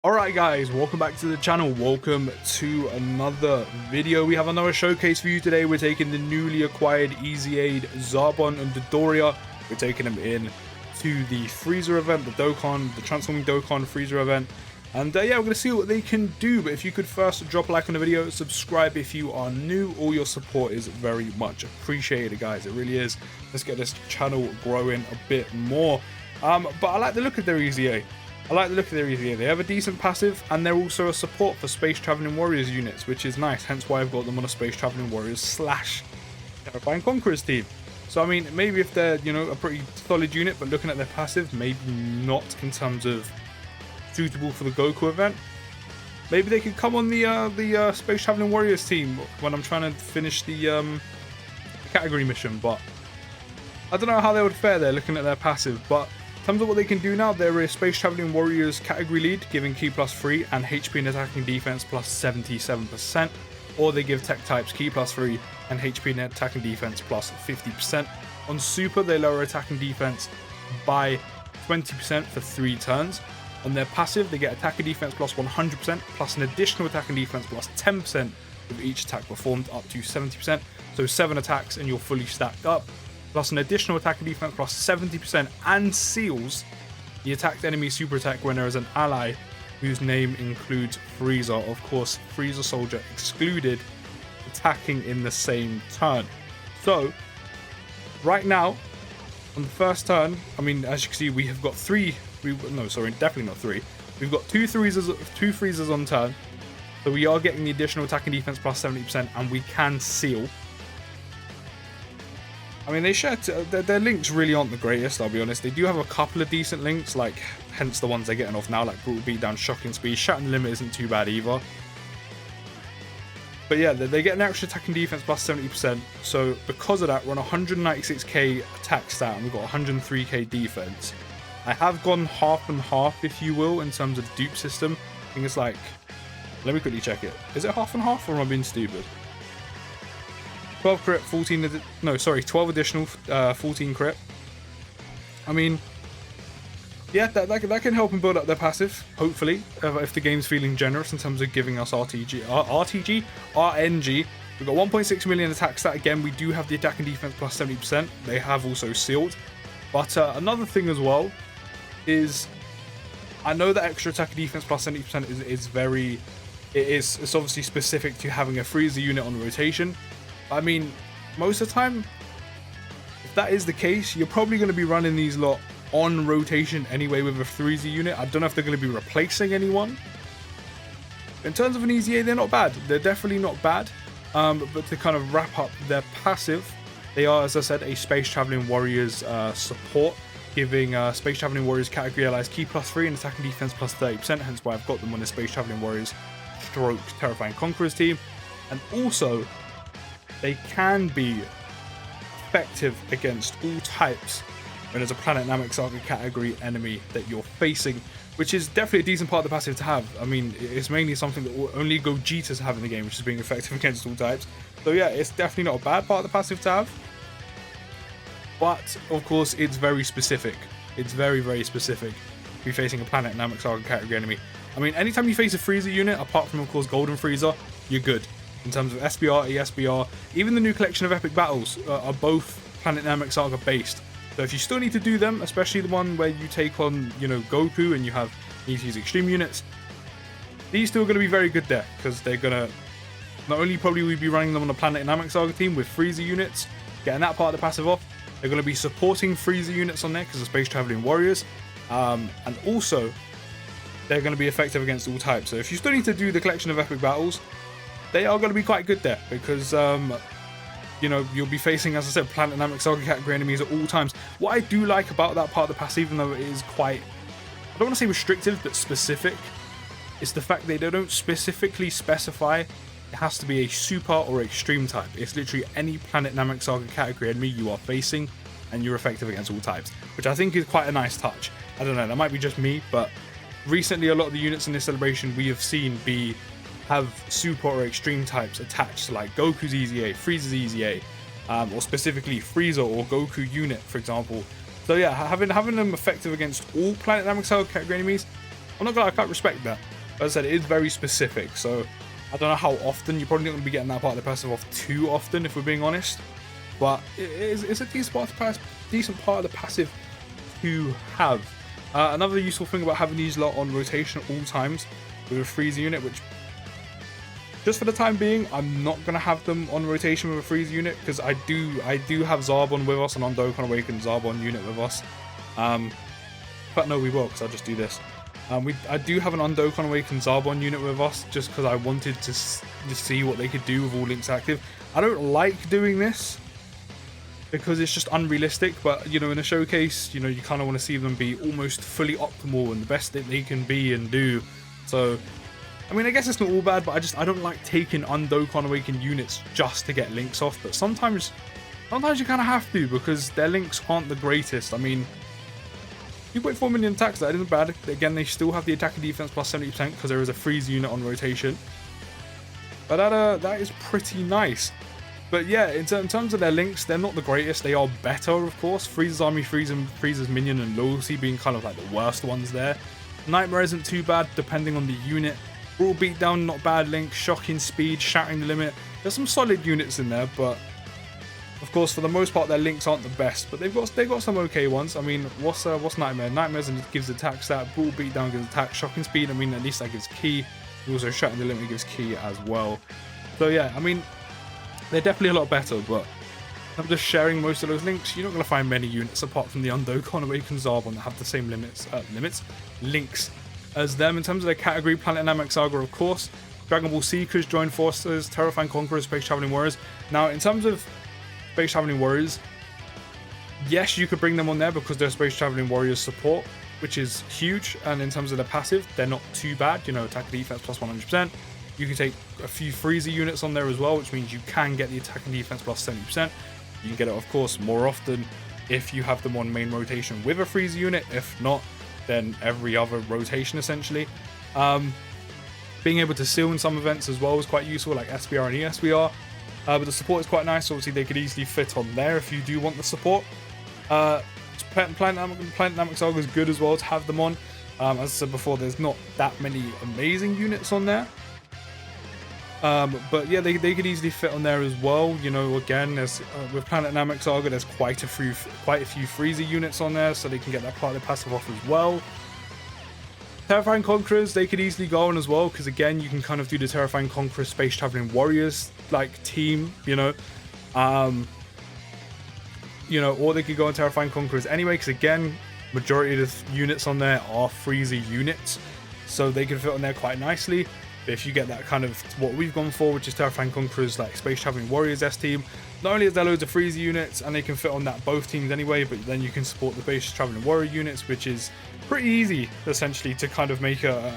Alright guys, welcome back to the channel, welcome to another video. We have another showcase for you today. We're taking the newly acquired EZA Zarbon and Dodoria. We're taking them in to the Freezer event, the Dokkan, the Transforming Dokkan Freezer event. And yeah, we're going to see what they can do. But if you could first drop a like on the video, subscribe if you are new. All your support is very much appreciated, guys. It really is. Let's get this channel growing a bit more. But I like the look of their EZA. They have a decent passive, and they're also a support for Space Traveling Warriors units, which is nice, hence why I've got them on a Space Traveling Warriors / Terrifying Conquerors team. So I mean, maybe if they're, a pretty solid unit, but looking at their passive, maybe not in terms of suitable for the Goku event. Maybe they could come on the Space Traveling Warriors team when I'm trying to finish the category mission, but I don't know how they would fare there looking at their passive. But in terms of what they can do now, they're a Space Traveling Warriors category lead, giving Ki +3 and HP and attacking defense +77%, or they give tech types Ki +3 and HP and attacking defense +50%. On Super, they lower attacking defense by 20% for 3 turns. On their passive, they get attacking defense +100%, plus an additional attacking defense +10% with each attack performed, up to 70%. So 7 attacks and you're fully stacked up. Plus an additional attack and defense +70%, and seals the attacked enemy super attack when there is an ally whose name includes Frieza. Of course, Frieza Soldier excluded, attacking in the same turn. So right now, on the first turn, I mean, as you can see, we have got definitely not 3. We've got two Friezas on turn, so we are getting the additional attack and defense +70%, and we can seal. I mean, they share their links really aren't the greatest, I'll be honest. They do have a couple of decent links, like hence the ones they're getting off now, like Brutal Beatdown, Shocking Speed. Shattering Limit isn't too bad either. But yeah, they get an extra attack and defense +70%. So because of that, we're on 196k attack stat and we've got 103k defense. I have gone half and half, if you will, in terms of dupe system. I think it's like, let me quickly check it. Is it half and half, or am I being stupid? 12 crit, 12 additional, 14 crit. I mean, yeah, that can help them build up their passive, hopefully, if the game's feeling generous in terms of giving us RNG. We've got 1.6 million attack stat. Again, we do have the attack and defense +70%. They have also sealed. But another thing as well is, I know that extra attack and defense +70% it's obviously specific to having a Freezer unit on rotation. I mean, most of the time, if that is the case, you're probably going to be running these lot on rotation anyway with a Freezer unit. I don't know if they're going to be replacing anyone. In terms of an EZA, they're not bad. They're definitely not bad. But to kind of wrap up their passive, they are, as I said, a Space Traveling Warriors support, giving Space Traveling Warriors category allies Ki +3 and attacking defense +30%, hence why I've got them on the Space Traveling Warriors / Terrifying Conquerors team. And also, they can be effective against all types when there's a Planet Namek Saga category enemy that you're facing, which is definitely a decent part of the passive to have. I mean, it's mainly something that only Gogetas have in the game, which is being effective against all types. So yeah, it's definitely not a bad part of the passive to have. But, of course, it's very specific. It's very, very specific to be facing a Planet Namek Saga category enemy. I mean, anytime you face a Freezer unit, apart from, of course, Golden Freezer, you're good. In terms of SBR, ESBR, even the new collection of epic battles are both Planet Namek Saga based. So if you still need to do them, especially the one where you take on, Goku and you need to use extreme units, these still going to be very good there, because they're going to, not only probably will be running them on the Planet Namek Saga team with Freezer units, getting that part of the passive off, they're going to be supporting Freezer units on there because of Space Traveling Warriors, and also they're going to be effective against all types. So if you still need to do the collection of epic battles, they are going to be quite good there, because you'll be facing, as I said, Planet Namek Saga category enemies at all times. What I do like about that part of the passive, even though it is quite, I don't want to say restrictive, but specific, is the fact that they don't specifically specify it has to be a super or extreme type. It's literally any Planet Namek Saga category enemy you are facing, and you're effective against all types, which I think is quite a nice touch. I don't know, that might be just me, but recently a lot of the units in this celebration we have seen have super or extreme types attached, like Goku's EZA, Frieza's EZA, or specifically Frieza or Goku unit, for example. So yeah, having them effective against all Planet Namek Saga category enemies I'm not gonna lie, I can't respect that. As I said, it is very specific, so I don't know how often. You're probably not going to be getting that part of the passive off too often, if we're being honest. But it's a decent part of the passive to have. Another useful thing about having these lot on rotation at all times with a freezer unit, which just for the time being, I'm not going to have them on rotation with a freezer unit, because I do have Zarbon with us, and on Dokkan Awakened Zarbon unit with us. But no, we will, because I'll just do this. I do have an Dokkan Awakened Zarbon unit with us, just because I wanted to see what they could do with all links active. I don't like doing this because it's just unrealistic, but you know, in a showcase, you know, you kind of want to see them be almost fully optimal and the best that they can be and do. So, I mean, I guess it's not all bad, but I don't like taking Dokkan Awakened units just to get links off. But sometimes you kind of have to, because their links aren't the greatest. I mean, 2.4 million attacks, that isn't bad. Again, they still have the attack and defense plus 70% because there is a freeze unit on rotation. But that is pretty nice. But yeah, in terms of their links, they're not the greatest. They are better, of course. Freezer's Army, Freezer's Minion, and Loyalty being kind of like the worst ones there. Nightmare isn't too bad, depending on the unit. Brawl Beatdown, not bad link. Shocking Speed, Shattering the Limit. There's some solid units in there, but of course, for the most part, their links aren't the best, but they've got some okay ones. I mean, what's Nightmare? Nightmare gives attack stat, Brawl Beatdown gives attack, Shocking Speed, I mean, at least that gives key. Also, Shattering the Limit gives key as well. So yeah, I mean, they're definitely a lot better, but I'm just sharing most of those links. You're not going to find many units apart from the Dokkan Awakened Zarbon that have the same links as them. In terms of their category, Planet Namek Saga, of course, Dragon Ball Seekers, Joined Forces, Terrifying Conquerors, Space Traveling Warriors. Now, in terms of Space Traveling Warriors, yes, you could bring them on there because they're Space Traveling Warriors support, which is huge. And in terms of their passive, they're not too bad. You know, attack and defense plus 100%. You can take a few freezer units on there as well, which means you can get the attack and defense plus 70%. You can get it, of course, more often if you have them on main rotation with a freezer unit. If not, then every other rotation, essentially. Being able to seal in some events as well is quite useful, like SBR and ESBR. But the support is quite nice. Obviously, they could easily fit on there if you do want the support. Planet Namek Saga is good as well to have them on. As I said before, there's not that many amazing units on there. But yeah, they could easily fit on there as well. You know, again, there's with Planet Namek Saga, there's quite a few freezer units on there, so they can get that part of the passive off as well. Terrifying Conquerors, they could easily go on as well, because again, you can kind of do the Terrifying Conquerors Space Traveling Warriors like team, you know, or they could go on Terrifying Conquerors anyway, because again, majority of the units on there are freezer units, so they can fit on there quite nicely. But if you get that kind of what we've gone for, which is Terrifying Conquerors like Space Traveling Warriors S team, not only is there loads of freezer units and they can fit on that both teams anyway, but then you can support the Space Traveling Warrior units, which is pretty easy essentially to kind of make a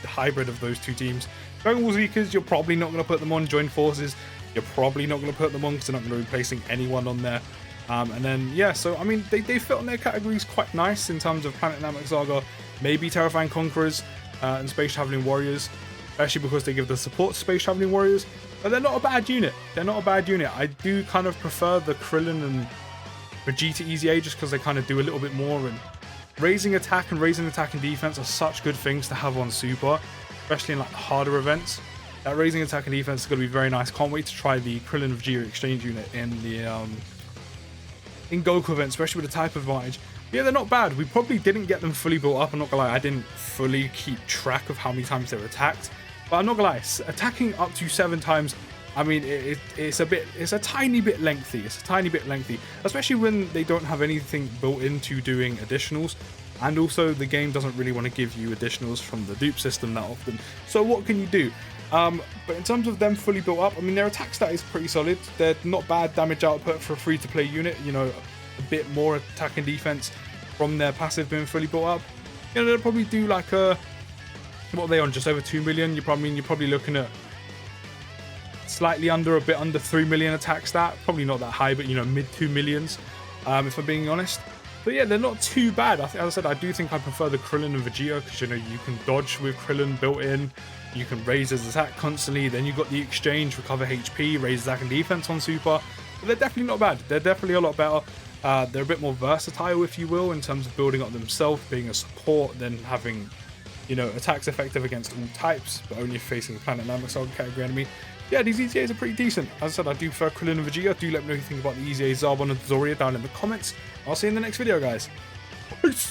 hybrid of those two teams. Dragon Ball Seekers, you're probably not going to put them on. Joined Forces, you're probably not going to put them on because they're not going to be replacing anyone on there. And then yeah, so I mean they fit on their categories quite nice in terms of Planet Namek Saga, maybe Terrifying Conquerors and Space Traveling Warriors, especially because they give the support to Space Traveling Warriors. But they're not a bad unit. I do kind of prefer the Krillin and Vegeta EZA just because they kind of do a little bit more, and raising attack and defense are such good things to have on Super, especially in like the harder events. That raising attack and defense is going to be very nice. Can't wait to try the Krillin Vegeta exchange unit in the in Goku event, especially with the type advantage. Yeah, they're not bad. We probably didn't get them fully built up. I'm not gonna lie, I didn't fully keep track of how many times they were attacked. But I'm not gonna lie, attacking up to 7 times, I mean, it's a tiny bit lengthy. Especially when they don't have anything built into doing additionals. And also, the game doesn't really want to give you additionals from the dupe system that often. So what can you do? But in terms of them fully built up, I mean, their attack stat is pretty solid. They're not bad damage output for a free-to-play unit. You know, a bit more attack and defense from their passive being fully built up. You know, they'll probably do like what are they on? Just over 2 million. You're probably looking at slightly under, a bit under 3 million attack stat. Probably not that high, but you know, mid 2 millions. If I'm being honest. But yeah, they're not too bad. As I said, I do think I prefer the Krillin and Vegeta because you know you can dodge with Krillin built in. You can raise his attack constantly. Then you've got the exchange, recover HP, raise attack and defense on Super. But they're definitely not bad. They're definitely a lot better. They're a bit more versatile, if you will, in terms of building up themselves, being a support, then having you know, attacks effective against all types, but only if facing the Planet Namek Saga category enemy. Yeah, these EZAs are pretty decent. As I said, I do prefer Krillin and Vegeta. Do let me know what you think about the EZA, Zarbon and Dodoria down in the comments. I'll see you in the next video, guys. Peace!